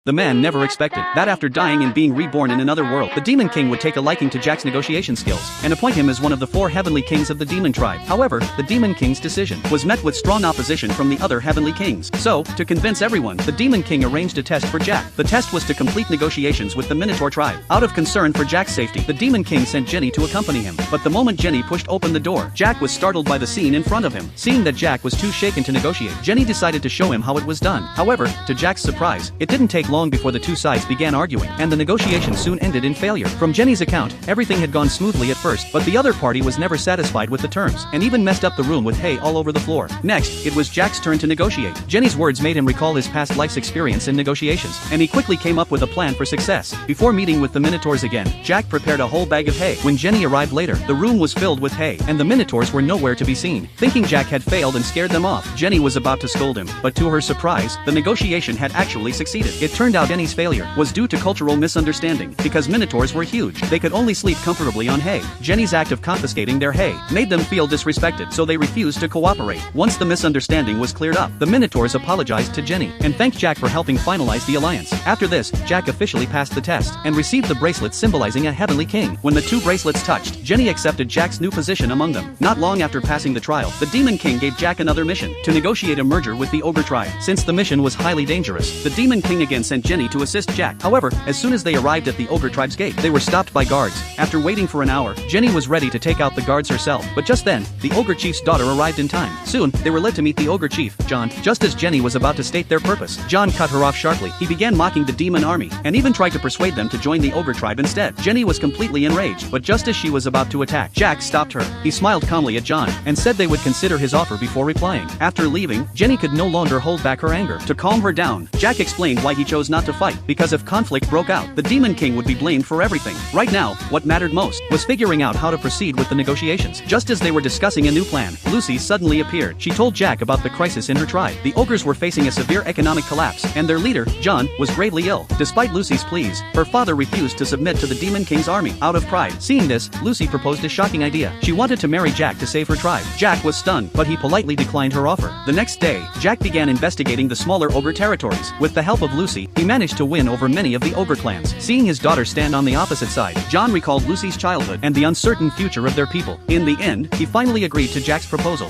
the man never expected that after dying and being reborn in another world, the Demon King would take a liking to Jack's negotiation skills and appoint him as one of the 4 heavenly kings of the demon tribe. However, the Demon King's decision was met with strong opposition from the other heavenly kings. So, to convince everyone, the Demon King arranged a test for Jack. The test was to complete negotiations with the Minotaur tribe. Out of concern for Jack's safety, the Demon King sent Jenny to accompany him. But the moment Jenny pushed open the door, Jack was startled by the scene in front of him. Seeing that Jack was too shaken to negotiate, Jenny decided to show him how it was done. However, to Jack's surprise, it didn't take long before the two sides began arguing, and the negotiation soon ended in failure. From Jenny's account, everything had gone smoothly at first, but the other party was never satisfied with the terms, and even messed up the room with hay all over the floor. Next, it was Jack's turn to negotiate. Jenny's words made him recall his past life's experience in negotiations, and he quickly came up with a plan for success. Before meeting with the Minotaurs again, Jack prepared a whole bag of hay. When Jenny arrived later, the room was filled with hay, and the Minotaurs were nowhere to be seen. Thinking Jack had failed and scared them off, Jenny was about to scold him, but to her surprise, the negotiation had actually succeeded. It turned out Jenny's failure was due to cultural misunderstanding. Because Minotaurs were huge, they could only sleep comfortably on hay. Jenny's act of confiscating their hay made them feel disrespected, so they refused to cooperate. Once the misunderstanding was cleared up, the Minotaurs apologized to Jenny and thanked Jack for helping finalize the alliance. After this, Jack officially passed the test and received the bracelet symbolizing a heavenly king. When the two bracelets touched, Jenny accepted Jack's new position among them. Not long after passing the trial, the Demon King gave Jack another mission: to negotiate a merger with the Ogre tribe. Since the mission was highly dangerous, the Demon King again sent Jenny to assist Jack. However, as soon as they arrived at the Ogre tribe's gate, they were stopped by guards. After waiting for an hour, Jenny was ready to take out the guards herself, but just then, the Ogre Chief's daughter arrived in time. Soon, they were led to meet the Ogre Chief, John. Just as Jenny was about to state their purpose, John cut her off sharply. He began mocking the demon army, and even tried to persuade them to join the Ogre tribe instead. Jenny was completely enraged, but just as she was about to attack, Jack stopped her. He smiled calmly at John, and said they would consider his offer before replying. After leaving, Jenny could no longer hold back her anger. To calm her down, Jack explained why he chose not to fight, because if conflict broke out, the Demon King would be blamed for everything. Right now, what mattered most was figuring out how to proceed with the negotiations. Just as they were discussing a new plan, Lucy suddenly appeared. She told Jack about the crisis in her tribe. The ogres were facing a severe economic collapse, and their leader, John, was gravely ill. Despite Lucy's pleas, her father refused to submit to the Demon King's army. Out of pride, seeing this, Lucy proposed a shocking idea. She wanted to marry Jack to save her tribe. Jack was stunned, but he politely declined her offer. The next day, Jack began investigating the smaller ogre territories. With the help of Lucy, he managed to win over many of the ogre clans. Seeing his daughter stand on the opposite side, John recalled Lucy's childhood and the uncertain future of their people. In the end, he finally agreed to Jack's proposal.